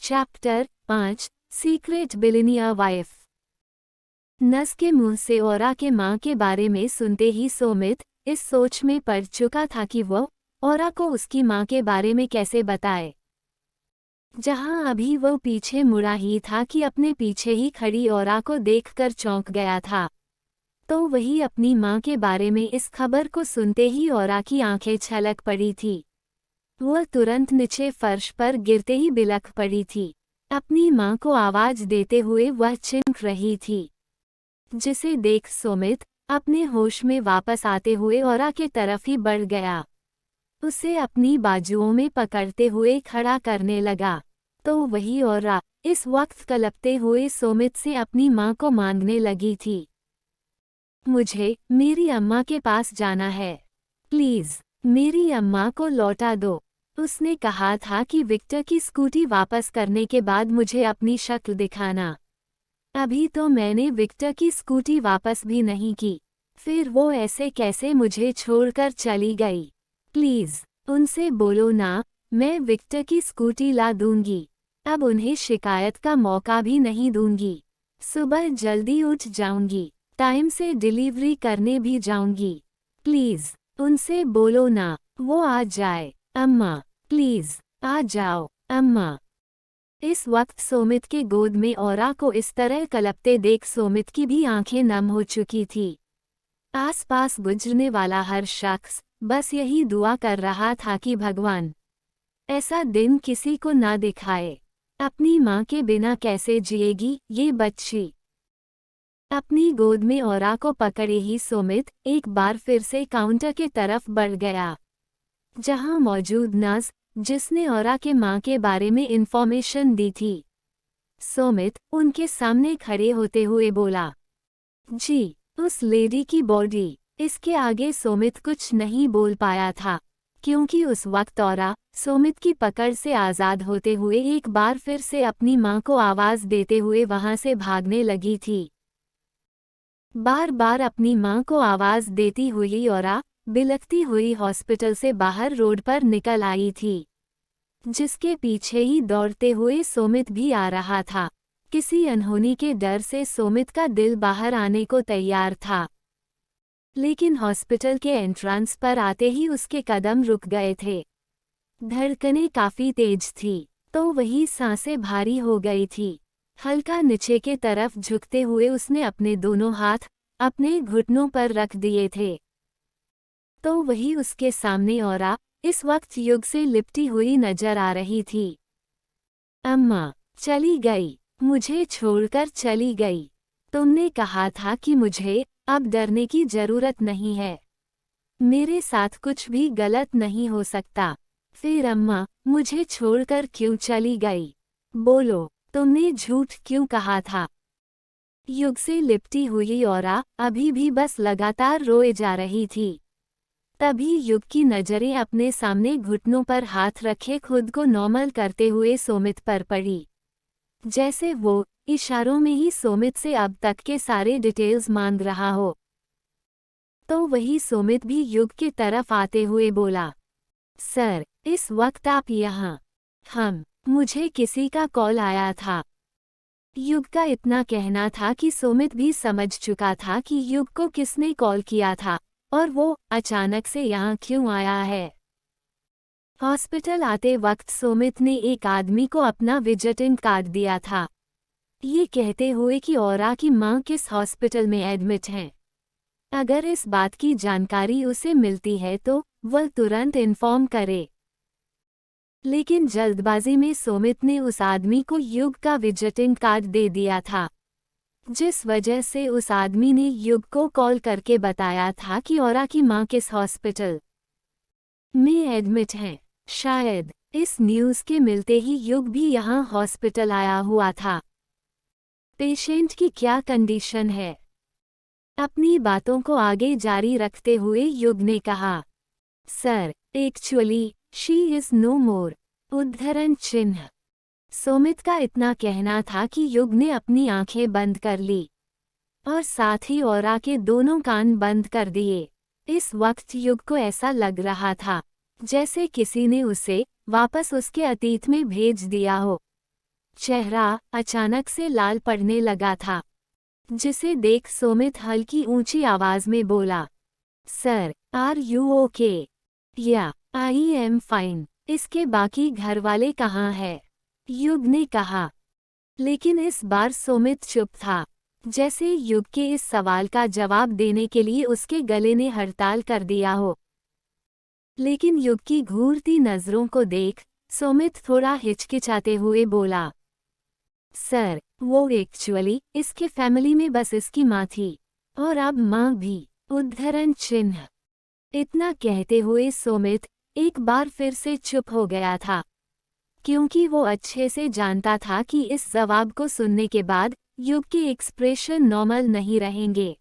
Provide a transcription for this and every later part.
Chapter 5 secret billionaire wife. नस के मुंह से औरा के मां के बारे में सुनते ही सोमित इस सोच में पड़ चुका था कि वो औरा को उसकी मां के बारे में कैसे बताए। जहां अभी वो पीछे मुड़ा ही था कि अपने पीछे ही खड़ी औरा को देखकर चौंक गया था, तो वही अपनी मां के बारे में इस खबर को सुनते ही औरा की आंखें छलक पड़ी थी। वह तुरंत नीचे फर्श पर गिरते ही बिलख पड़ी थी। अपनी मां को आवाज देते हुए वह चिंख रही थी, जिसे देख सुमित अपने होश में वापस आते हुए औरा के तरफ ही बढ़ गया। उसे अपनी बाजुओं में पकड़ते हुए खड़ा करने लगा, तो वही औरा इस वक्त कलपते हुए सुमित से अपनी मां को मांगने लगी थी। मुझे मेरी अम्मा के पास जाना है, प्लीज मेरी अम्मा को लौटा दो। उसने कहा था कि विक्टर की स्कूटी वापस करने के बाद मुझे अपनी शक्ल दिखाना। अभी तो मैंने विक्टर की स्कूटी वापस भी नहीं की, फिर वो ऐसे कैसे मुझे छोड़कर चली गई। प्लीज उनसे बोलो ना, मैं विक्टर की स्कूटी ला दूंगी। अब उन्हें शिकायत का मौका भी नहीं दूंगी। सुबह जल्दी उठ जाऊंगी, टाइम से डिलीवरी करने भी जाऊंगी। प्लीज उनसे बोलो ना, वो आ जाए। अम्मा प्लीज आ जाओ अम्मा। इस वक्त सोमित के गोद में औरा को इस तरह कलपते देख सोमित की भी आंखें नम हो चुकी थी। आसपास गुजरने वाला हर शख्स बस यही दुआ कर रहा था कि भगवान ऐसा दिन किसी को ना दिखाए। अपनी मां के बिना कैसे जिएगी ये बच्ची। अपनी गोद में औरा को पकड़े ही सुमित एक बार फिर से काउंटर के तरफ बढ़ गया, जहां मौजूद नर्स जिसने औरा के मां के बारे में इंफॉर्मेशन दी थी। सुमित उनके सामने खड़े होते हुए बोला, जी उस लेडी की बॉडी। इसके आगे सुमित कुछ नहीं बोल पाया था, क्योंकि उस वक्त औरा सुमित की पकड़ से आज़ाद होते हुए एक बार फिर से अपनी मां को आवाज़ देते हुए वहां से भागने लगी थी। बार बार अपनी मां को आवाज़ देती हुई औरा बिलखती हुई हॉस्पिटल से बाहर रोड पर निकल आई थी, जिसके पीछे ही दौड़ते हुए सोमित भी आ रहा था। किसी अनहोनी के डर से सोमित का दिल बाहर आने को तैयार था, लेकिन हॉस्पिटल के एंट्रेंस पर आते ही उसके कदम रुक गए थे। धड़कनें काफी तेज थी, तो वही सांसें भारी हो गई थी। हल्का नीचे के तरफ झुकते हुए उसने अपने दोनों हाथ अपने घुटनों पर रख दिए थे, तो वही उसके सामने औरा इस वक्त युग से लिपटी हुई नजर आ रही थी। अम्मा चली गई, मुझे छोड़कर चली गई। तुमने कहा था कि मुझे अब डरने की जरूरत नहीं है, मेरे साथ कुछ भी गलत नहीं हो सकता। फिर अम्मा मुझे छोड़कर क्यों चली गई? बोलो, तुमने झूठ क्यों कहा था? युग से लिपटी हुई औरा अभी भी बस लगातार रोए जा रही थी। तभी युग की नजरें अपने सामने घुटनों पर हाथ रखे खुद को नॉर्मल करते हुए सोमित पर पड़ी, जैसे वो इशारों में ही सोमित से अब तक के सारे डिटेल्स मांग रहा हो। तो वही सोमित भी युग की तरफ आते हुए बोला, सर इस वक्त आप यहाँ? मुझे किसी का कॉल आया था। युग का इतना कहना था कि सोमित भी समझ चुका था कि युग को किसने कॉल किया था और वो अचानक से यहाँ क्यों आया है। हॉस्पिटल आते वक्त सुमित ने एक आदमी को अपना विजिटिंग कार्ड दिया था, ये कहते हुए कि औरा की मां किस हॉस्पिटल में एडमिट हैं। अगर इस बात की जानकारी उसे मिलती है तो वह तुरंत इन्फॉर्म करे। लेकिन जल्दबाजी में सुमित ने उस आदमी को युग का विजिटिंग कार्ड दे दिया था, जिस वजह से उस आदमी ने युग को कॉल करके बताया था कि औरा की मां किस हॉस्पिटल में एडमिट हैं। शायद इस न्यूज़ के मिलते ही युग भी यहाँ हॉस्पिटल आया हुआ था। पेशेंट की क्या कंडीशन है? अपनी बातों को आगे जारी रखते हुए युग ने कहा, sir actually she is no more. उद्धरण चिन्ह। सुमित का इतना कहना था कि युग ने अपनी आंखें बंद कर ली और साथ ही औरा के दोनों कान बंद कर दिए। इस वक्त युग को ऐसा लग रहा था जैसे किसी ने उसे वापस उसके अतीत में भेज दिया हो। चेहरा अचानक से लाल पड़ने लगा था, जिसे देख सुमित हल्की ऊंची आवाज में बोला, सर, आर यू ओके? या, आई एम फाइन। इसके बाकी घरवाले कहाँ हैं? युग ने कहा। लेकिन इस बार सुमित चुप था, जैसे युग के इस सवाल का जवाब देने के लिए उसके गले ने हड़ताल कर दिया हो। लेकिन युग की घूरती नजरों को देख सुमित थोड़ा हिचकिचाते हुए बोला, सर, वो एक्चुअली इसके फैमिली में बस इसकी माँ थी, और अब माँ भी। उद्धरण चिन्ह। इतना कहते हुए सुमित एक बार फिर से चुप हो गया था, क्योंकि वो अच्छे से जानता था कि इस जवाब को सुनने के बाद युग के एक्सप्रेशन नॉर्मल नहीं रहेंगे।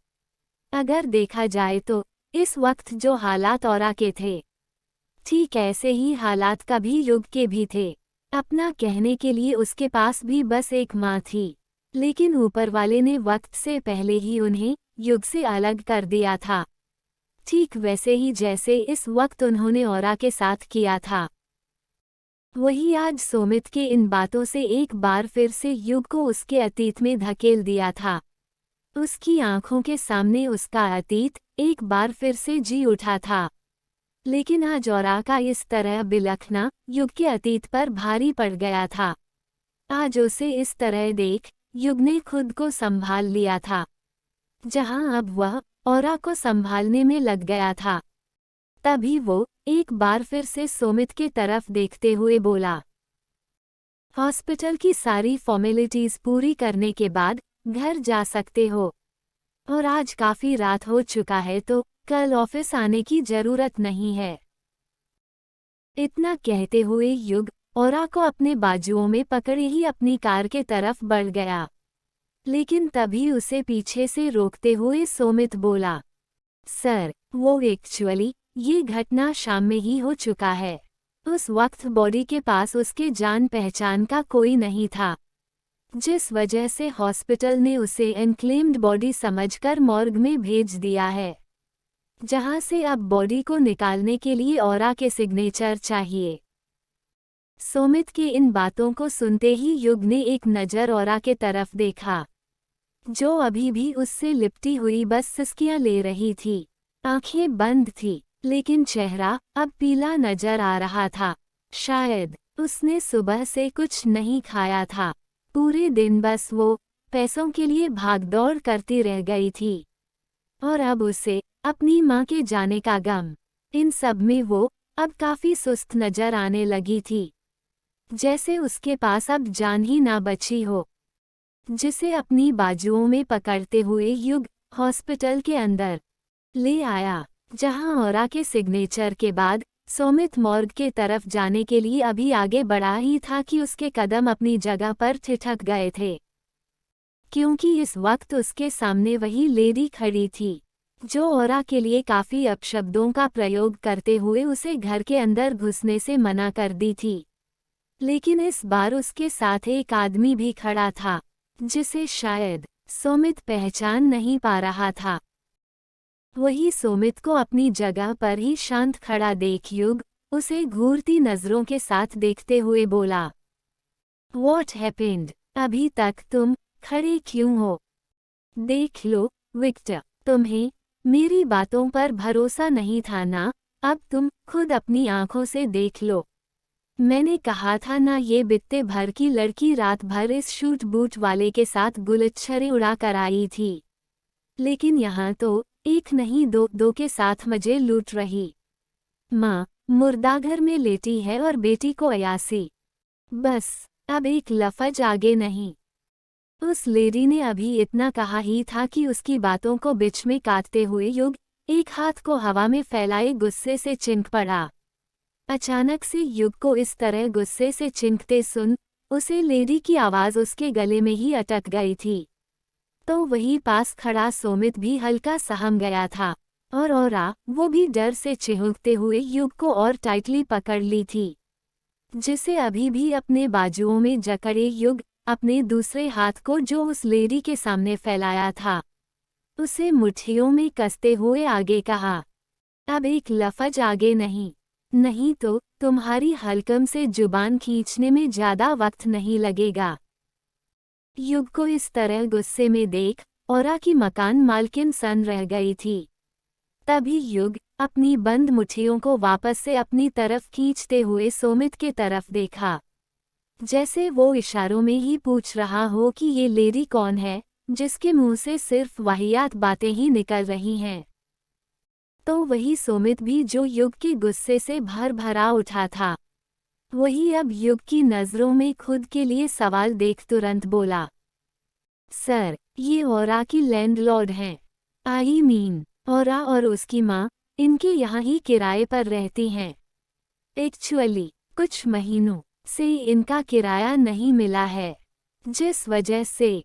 अगर देखा जाए तो इस वक्त जो हालात औरा के थे, ठीक ऐसे ही हालात कभी युग के भी थे। अपना कहने के लिए उसके पास भी बस एक माँ थी, लेकिन ऊपर वाले ने वक्त से पहले ही उन्हें युग से अलग कर दिया था, ठीक वैसे ही जैसे इस वक्त उन्होंने औरा के साथ किया था। वही आज सुमित के इन बातों से एक बार फिर से युग को उसके अतीत में धकेल दिया था। उसकी आंखों के सामने उसका अतीत एक बार फिर से जी उठा था। लेकिन आज औरा का इस तरह बिलखना युग के अतीत पर भारी पड़ गया था। आज उसे इस तरह देख युग ने खुद को संभाल लिया था, जहां अब वह औरा को संभालने में लग गया था। तभी वो एक बार फिर से सुमित की तरफ देखते हुए बोला, हॉस्पिटल की सारी फॉर्मेलिटीज पूरी करने के बाद घर जा सकते हो, और आज काफी रात हो चुका है तो कल ऑफिस आने की जरूरत नहीं है। इतना कहते हुए युग औरा को अपने बाजुओं में पकड़े ही अपनी कार के तरफ बढ़ गया। लेकिन तभी उसे पीछे से रोकते हुए सुमित बोला, सर, वो एक्चुअली ये घटना शाम में ही हो चुका है। उस वक्त बॉडी के पास उसके जान पहचान का कोई नहीं था, जिस वजह से हॉस्पिटल ने उसे अनक्लेम्ड बॉडी समझकर मॉर्ग में भेज दिया है, जहां से अब बॉडी को निकालने के लिए औरा के सिग्नेचर चाहिए। सुमित की इन बातों को सुनते ही युग ने एक नज़र औरा के तरफ देखा, जो अभी भी उससे लिपटी हुई बस सिसकियां ले रही थी। आंखें बंद थी, लेकिन चेहरा अब पीला नजर आ रहा था। शायद उसने सुबह से कुछ नहीं खाया था। पूरे दिन बस वो पैसों के लिए भागदौड़ करती रह गई थी, और अब उसे अपनी माँ के जाने का गम। इन सब में वो अब काफी सुस्त नजर आने लगी थी, जैसे उसके पास अब जान ही ना बची हो। जिसे अपनी बाजुओं में पकड़ते हुए युग हॉस्पिटल के अंदर ले आया, जहां औरा के सिग्नेचर के बाद सुमित मॉर्ग के तरफ जाने के लिए अभी आगे बढ़ा ही था कि उसके कदम अपनी जगह पर ठिठक गए थे, क्योंकि इस वक्त उसके सामने वही लेडी खड़ी थी, जो औरा के लिए काफी अपशब्दों का प्रयोग करते हुए उसे घर के अंदर घुसने से मना कर दी थी। लेकिन इस बार उसके साथ एक आदमी भी खड़ा था, जिसे शायद सुमित पहचान नहीं पा रहा था। वही सुमित को अपनी जगह पर ही शांत खड़ा देख युग उसे घूरती नजरों के साथ देखते हुए बोला, What happened? अभी तक तुम खड़े क्यों हो? देख लो विक्टर, तुम्हें मेरी बातों पर भरोसा नहीं था ना? अब तुम खुद अपनी आंखों से देख लो। मैंने कहा था ना, ये बित्ते भर की लड़की रात भर इस शूट बूट वाले के साथ गुलच्छरे उड़ा कर आई थी, लेकिन यहाँ तो एक नहीं दो के साथ मजे लूट रही। माँ मुर्दाघर में लेटी है और बेटी को अयासी। बस अब एक लफज आगे नहीं। उस लेडी ने अभी इतना कहा ही था कि उसकी बातों को बीच में काटते हुए युग एक हाथ को हवा में फैलाए गुस्से से चिंख पड़ा। अचानक से युग को इस तरह गुस्से से चिंखते सुन उसे लेडी की आवाज उसके गले में ही अटक गई थी। तो वही पास खड़ा सुमित भी हल्का सहम गया था, और औरा वो भी डर से चिहुकते हुए युग को और टाइटली पकड़ ली थी, जिसे अभी भी अपने बाजुओं में जकड़े युग अपने दूसरे हाथ को जो उस लेडी के सामने फैलाया था, उसे मुट्ठियों में कसते हुए आगे कहा, अब एक लफज आगे नहीं, नहीं तो तुम्हारी हलकम से जुबान खींचने में ज्यादा वक्त नहीं लगेगा। युग को इस तरह गुस्से में देख औरा की मकान मालकिन सन रह गई थी। तभी युग अपनी बंद मुट्ठियों को वापस से अपनी तरफ खींचते हुए सोमित के तरफ देखा, जैसे वो इशारों में ही पूछ रहा हो कि ये लेडी कौन है जिसके मुंह से सिर्फ वाहियात बातें ही निकल रही हैं। तो वही सोमित भी जो युग के गुस्से से भर भरा उठा था, वही अब युग की नज़रों में खुद के लिए सवाल देख तुरंत बोला, सर, ये औरा की लैंडलॉर्ड हैं। आई मीन, औरा और उसकी माँ इनके यहाँ ही किराए पर रहती हैं। एक्चुअली कुछ महीनों से इनका किराया नहीं मिला है, जिस वजह से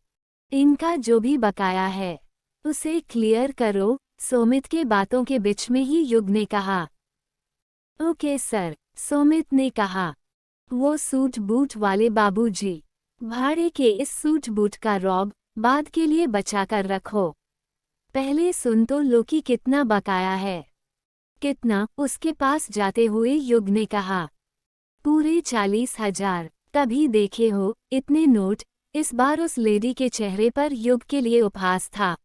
इनका जो भी बकाया है उसे क्लियर करो। सोमित के बातों के बीच में ही युग ने कहा। ओके सर, सोमित ने कहा। वो सूट बूट वाले बाबूजी, भाड़े के इस सूट बूट का रौब बाद के लिए बचा कर रखो। पहले सुन तो लो कि कितना बकाया है। कितना? उसके पास जाते हुए युग ने कहा। पूरे 40,000। तभी देखे हो इतने नोट। इस बार उस लेडी के चेहरे पर युग के लिए उपहास था,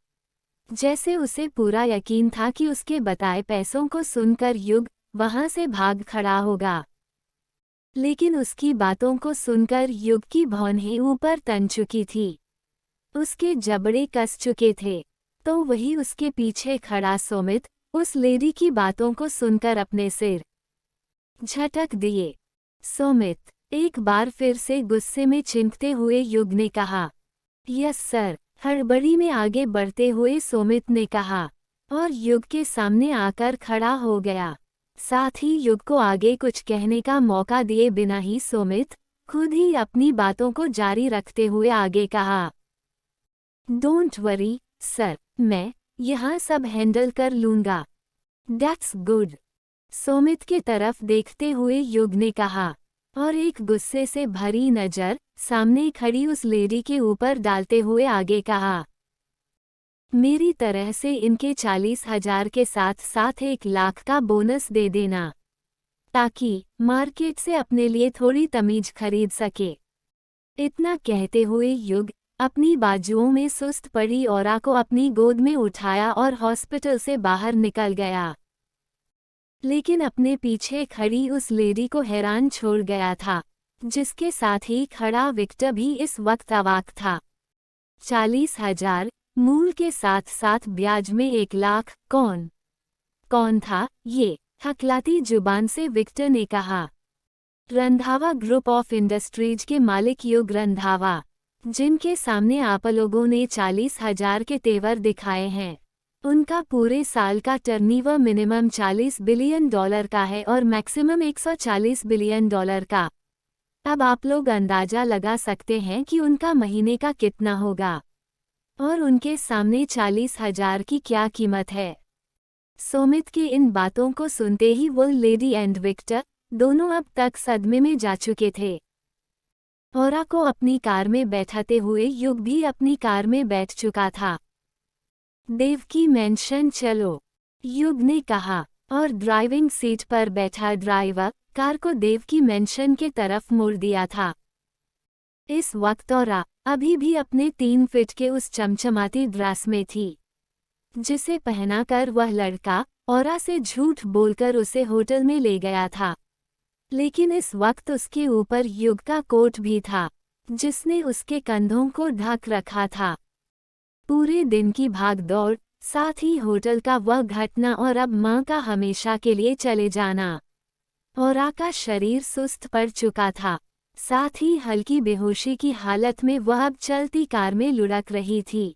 जैसे उसे पूरा यकीन था कि उसके बताए पैसों को सुनकर युग वहां से भाग खड़ा होगा। लेकिन उसकी बातों को सुनकर युग की भौंहें ऊपर तन चुकी थी, उसके जबड़े कस चुके थे। तो वही उसके पीछे खड़ा सोमित उस लेडी की बातों को सुनकर अपने सिर झटक दिए। सोमित, एक बार फिर से गुस्से में चिंकते हुए युग ने कहा। यस सर, हड़बड़ी में आगे बढ़ते हुए सोमित ने कहा, और युग के सामने आकर खड़ा हो गया। साथ ही युग को आगे कुछ कहने का मौका दिए बिना ही सोमित खुद ही अपनी बातों को जारी रखते हुए आगे कहा। डोंट वरी सर, मैं यहाँ सब हैंडल कर लूँगा। दैट्स गुड, सोमित की तरफ देखते हुए युग ने कहा, और एक गुस्से से भरी नज़र सामने खड़ी उस लेडी के ऊपर डालते हुए आगे कहा। मेरी तरह से इनके 40,000 के साथ साथ 1,00,000 का बोनस दे देना, ताकि मार्केट से अपने लिए थोड़ी तमीज खरीद सके। इतना कहते हुए युग अपनी बाजुओं में सुस्त पड़ी औरा को अपनी गोद में उठाया और हॉस्पिटल से बाहर निकल गया। लेकिन अपने पीछे खड़ी उस लेडी को हैरान छोड़ गया था, जिसके साथ ही खड़ा विक्टर भी इस वक्त अवाक था। 40,000 मूल के साथ साथ ब्याज में 1,00,000। कौन था ये? हकलाती जुबान से विक्टर ने कहा। रंधावा ग्रुप ऑफ इंडस्ट्रीज के मालिक युग रंधावा, जिनके सामने आप लोगों ने 40,000 के तेवर दिखाए हैं। उनका पूरे साल का टर्नओवर मिनिमम $40 बिलियन का है और मैक्सिमम $140 बिलियन का। अब आप लोग अंदाजा लगा सकते हैं कि उनका महीने का कितना होगा, और उनके सामने 40,000 की क्या कीमत है। सोमित की इन बातों को सुनते ही वो लेडी एंड विक्टर दोनों अब तक सदमे में जा चुके थे। औरा को अपनी कार में बैठाते हुए युग भी अपनी कार में बैठ चुका था। देवकी मैंशन चलो, युग ने कहा, और ड्राइविंग सीट पर बैठा ड्राइवर कार को देवकी मैंशन के तरफ मोड़ दिया था। इस वक्त औरा अभी भी अपने 3 फीट के उस चमचमाती ड्रेस में थी, जिसे पहनाकर वह लड़का औरा से झूठ बोलकर उसे होटल में ले गया था। लेकिन इस वक्त उसके ऊपर युग का कोट भी था, जिसने उसके कंधों को ढक रखा था। पूरे दिन की भागदौड़, साथ ही होटल का वह घटना और अब माँ का हमेशा के लिए चले जाना। औरा का शरीर सुस्त पड़ चुका था, साथ ही हल्की बेहोशी की हालत में वह अब चलती कार में लुढ़क रही थी,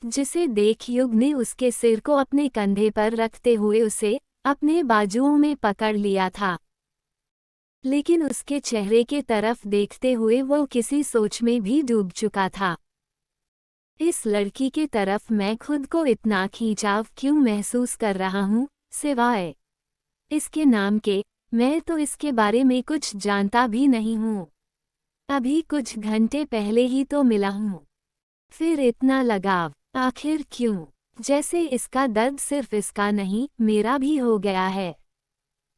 जिसे देख युग ने उसके सिर को अपने कंधे पर रखते हुए उसे अपने बाजुओं में पकड़ लिया था। लेकिन उसके चेहरे के तरफ देखते हुए वो किसी सोच में भी डूब चुका था। इस लड़की के तरफ मैं खुद को इतना खींचाव क्यों महसूस कर रहा हूँ, सिवाय इसके नाम के? मैं तो इसके बारे में कुछ जानता भी नहीं हूँ। अभी कुछ घंटे पहले ही तो मिला हूँ। फिर इतना लगाव आखिर क्यों? जैसे इसका दर्द सिर्फ इसका नहीं, मेरा भी हो गया है।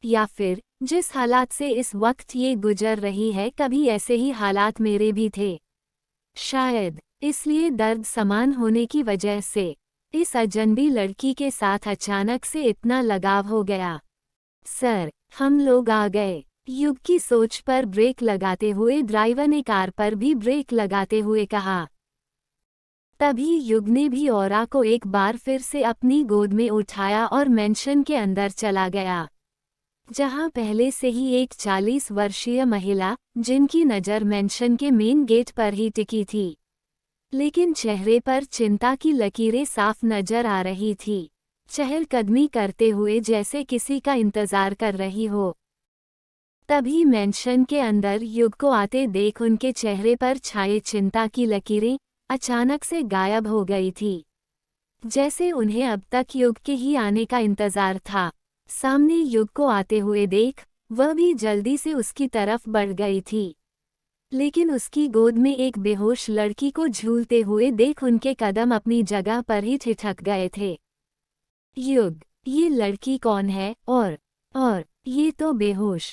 या फिर जिस हालात से इस वक्त ये गुजर रही है, कभी ऐसे ही हालात मेरे भी थे। शायद इसलिए दर्द समान होने की वजह से इस अजनबी लड़की के साथ अचानक से इतना लगाव हो गया। सर, हम लोग आ गए। युग की सोच पर ब्रेक लगाते हुए ड्राइवर ने कार पर भी ब्रेक लगाते हुए कहा। तभी युग ने भी औरा को एक बार फिर से अपनी गोद में उठाया और मेंशन के अंदर चला गया, जहां पहले से ही एक 40 वर्षीय महिला, जिनकी नज़र मेंशन के मेन गेट पर ही टिकी थी, लेकिन चेहरे पर चिंता की लकीरें साफ नजर आ रही थी, चहलकदमी करते हुए जैसे किसी का इंतजार कर रही हो। तभी मेंशन के अंदर युग को आते देख उनके चेहरे पर छाए चिंता की लकीरें अचानक से गायब हो गई थी, जैसे उन्हें अब तक युग के ही आने का इंतजार था। सामने युग को आते हुए देख वह भी जल्दी से उसकी तरफ बढ़ गई थी, लेकिन उसकी गोद में एक बेहोश लड़की को झूलते हुए देख उनके कदम अपनी जगह पर ही ठिठक गए थे। युग, ये लड़की कौन है? और ये तो बेहोश।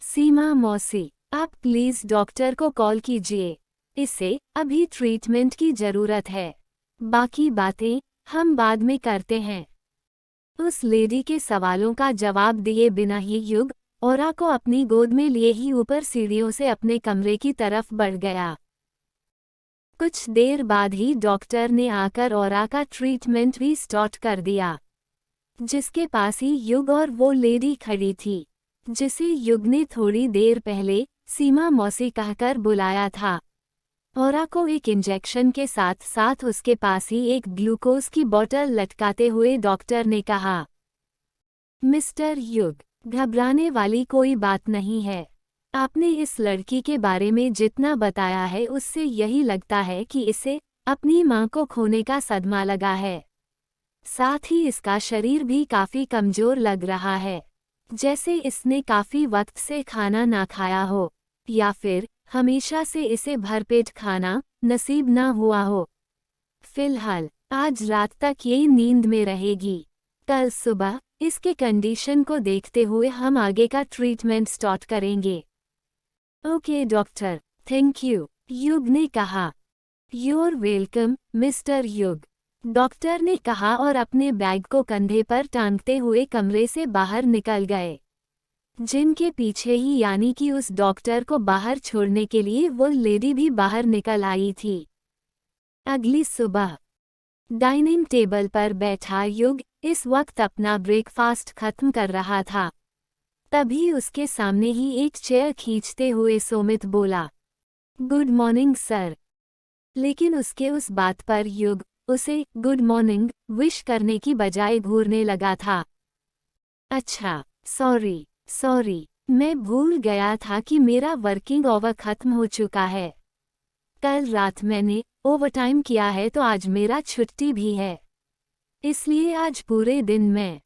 सीमा मौसी, आप प्लीज डॉक्टर को कॉल कीजिए, इसे अभी ट्रीटमेंट की जरूरत है, बाकी बातें हम बाद में करते हैं। उस लेडी के सवालों का जवाब दिए बिना ही युग औरा को अपनी गोद में लिए ही ऊपर सीढ़ियों से अपने कमरे की तरफ बढ़ गया। कुछ देर बाद ही डॉक्टर ने आकर औरा का ट्रीटमेंट भी स्टार्ट कर दिया, जिसके पास ही युग और वो लेडी खड़ी थी, जिसे युग ने थोड़ी देर पहले सीमा मौसी कहकर बुलाया था। औरा को एक इंजेक्शन के साथ साथ उसके पास ही एक ग्लूकोज की बोतल लटकाते हुए डॉक्टर ने कहा, मिस्टर युग, घबराने वाली कोई बात नहीं है। आपने इस लड़की के बारे में जितना बताया है उससे यही लगता है कि इसे अपनी मां को खोने का सदमा लगा है। साथ ही इसका शरीर भी काफी कमजोर लग रहा है, जैसे इसने काफी वक्त से खाना ना खाया हो, या फिर हमेशा से इसे भरपेट खाना नसीब ना हुआ हो। फिलहाल आज रात तक ये नींद में रहेगी। कल सुबह इसके कंडीशन को देखते हुए हम आगे का ट्रीटमेंट स्टार्ट करेंगे। ओके डॉक्टर, थैंक यू, युग ने कहा। यूर वेलकम मिस्टर युग, डॉक्टर ने कहा और अपने बैग को कंधे पर टांगते हुए कमरे से बाहर निकल गए, जिनके पीछे ही यानी कि उस डॉक्टर को बाहर छोड़ने के लिए वो लेडी भी बाहर निकल आई थी। अगली सुबह डाइनिंग टेबल पर बैठा युग इस वक्त अपना ब्रेकफास्ट खत्म कर रहा था। तभी उसके सामने ही एक चेयर खींचते हुए सोमित बोला, गुड मॉर्निंग सर। लेकिन उसके उस बात पर युग उसे गुड मॉर्निंग विश करने की बजाय घूरने लगा था। अच्छा, सॉरी, मैं भूल गया था कि मेरा वर्किंग ओवर खत्म हो चुका है। कल रात मैंने ओवरटाइम किया है तो आज मेरा छुट्टी भी है, इसलिए आज पूरे दिन मैं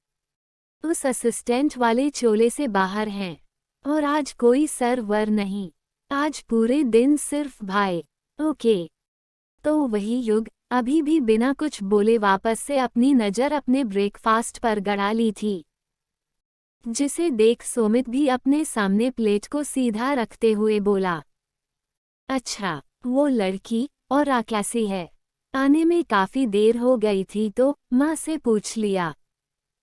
उस असिस्टेंट वाले चोले से बाहर हैं, और आज कोई सर्वर नहीं, आज पूरे दिन सिर्फ भाई। ओके। तो वही युग अभी भी बिना कुछ बोले वापस से अपनी नज़र अपने ब्रेकफास्ट पर गड़ा ली थी, जिसे देख सोमित भी अपने सामने प्लेट को सीधा रखते हुए बोला, अच्छा, वो लड़की और कैसी है? आने में काफी देर हो गई थी तो माँ से पूछ लिया,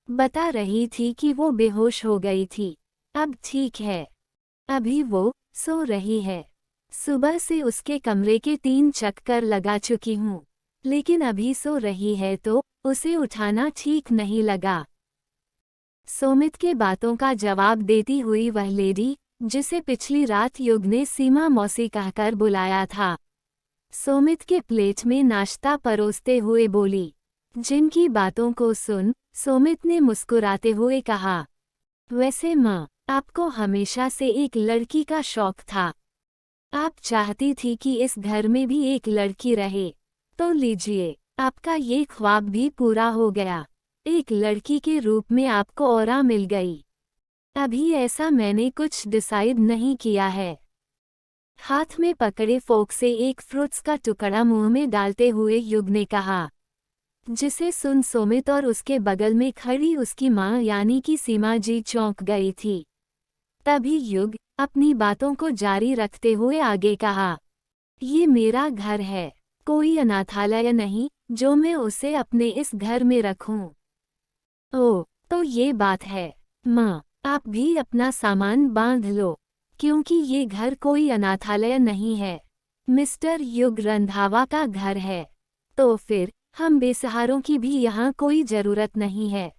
बता रही थी कि वो बेहोश हो गई थी, अब ठीक है, अभी वो सो रही है। सुबह से उसके कमरे के 3 चक्कर लगा चुकी हूँ, लेकिन अभी सो रही है तो उसे उठाना ठीक नहीं लगा। सोमित के बातों का जवाब देती हुई वह लेडी, जिसे पिछली रात युग ने सीमा मौसी कहकर बुलाया था, सोमित के प्लेट में नाश्ता परोसते हुए बोली, जिनकी बातों को सुन सोमित ने मुस्कुराते हुए कहा, वैसे माँ, आपको हमेशा से एक लड़की का शौक था, आप चाहती थी कि इस घर में भी एक लड़की रहे, तो लीजिए, आपका ये ख्वाब भी पूरा हो गया, एक लड़की के रूप में आपको औरा मिल गई। अभी ऐसा मैंने कुछ डिसाइड नहीं किया है। हाथ में पकड़े फोक से एक फ्रूट्स का टुकड़ा मुंह में डालते हुए युग ने कहा, जिसे सुन सोमित और उसके बगल में खड़ी उसकी माँ यानी कि सीमा जी चौंक गई थी। तभी युग अपनी बातों को जारी रखते हुए आगे कहा, ये मेरा घर है, कोई अनाथालय नहीं जो मैं उसे अपने इस घर में रखूं। ओह, तो ये बात है। माँ, आप भी अपना सामान बांध लो, क्योंकि ये घर कोई अनाथालय नहीं है, मिस्टर युग रंधावा का घर है। तो फिर हम बेसहारों की भी यहाँ कोई जरूरत नहीं है।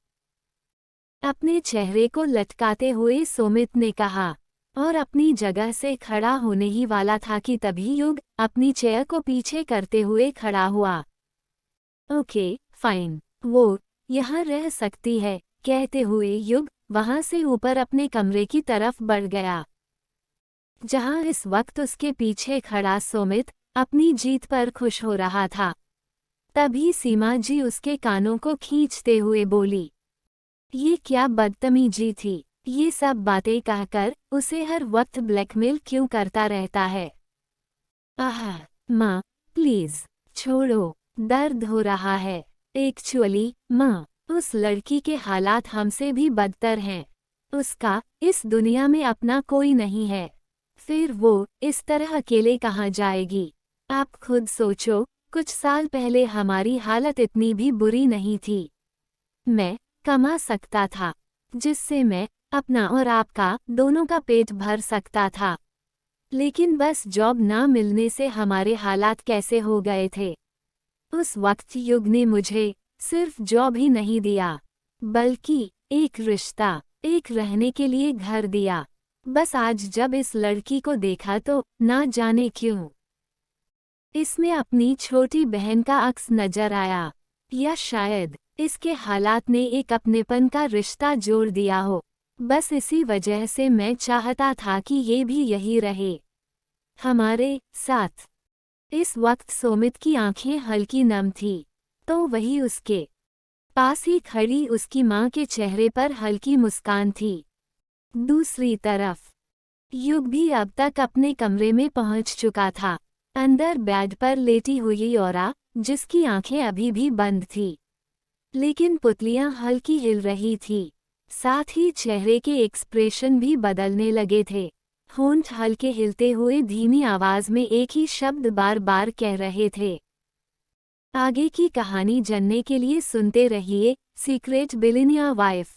अपने चेहरे को लटकाते हुए सुमित ने कहा, और अपनी जगह से खड़ा होने ही वाला था कि तभी युग अपनी चेयर को पीछे करते हुए खड़ा हुआ। ओके, फाइन, वो यहाँ रह सकती है, कहते हुए युग वहां से ऊपर अपने कमरे की तरफ बढ़ गया, जहां इस वक्त उसके पीछे खड़ा सुमित अपनी जीत पर खुश हो रहा था। तभी सीमा जी उसके कानों को खींचते हुए बोली, ये क्या बदतमीजी थी, ये सब बातें कहकर उसे हर वक्त ब्लैकमेल क्यों करता रहता है। आह, माँ, प्लीज छोड़ो, दर्द हो रहा है। एक्चुअली माँ, उस लड़की के हालात हमसे भी बदतर हैं। उसका इस दुनिया में अपना कोई नहीं है, फिर वो इस तरह अकेले कहाँ जाएगी। आप खुद सोचो, कुछ साल पहले हमारी हालत इतनी भी बुरी नहीं थी। मैं कमा सकता था, जिससे मैं अपना और आपका दोनों का पेट भर सकता था, लेकिन बस जॉब ना मिलने से हमारे हालात कैसे हो गए थे। उस वक्त युग ने मुझे सिर्फ जॉब ही नहीं दिया, बल्कि एक रिश्ता, एक रहने के लिए घर दिया। बस आज जब इस लड़की को देखा तो ना जाने क्यों इसमें अपनी छोटी बहन का अक्स नजर आया, या शायद इसके हालात ने एक अपनेपन का रिश्ता जोड़ दिया हो। बस इसी वजह से मैं चाहता था कि ये भी यही रहे हमारे साथ। इस वक्त सुमित की आंखें हल्की नम थी, तो वही उसके पास ही खड़ी उसकी माँ के चेहरे पर हल्की मुस्कान थी। दूसरी तरफ युग भी अब तक अपने कमरे में पहुंच चुका था। अंदर बेड पर लेटी हुई औरा, जिसकी आंखें अभी भी बंद थी, लेकिन पुतलियां हल्की हिल रही थी। साथ ही चेहरे के एक्सप्रेशन भी बदलने लगे थे। होंठ हल्के हिलते हुए धीमी आवाज में एक ही शब्द बार बार कह रहे थे। आगे की कहानी जानने के लिए सुनते रहिए सीक्रेट बिलियनियर वाइफ।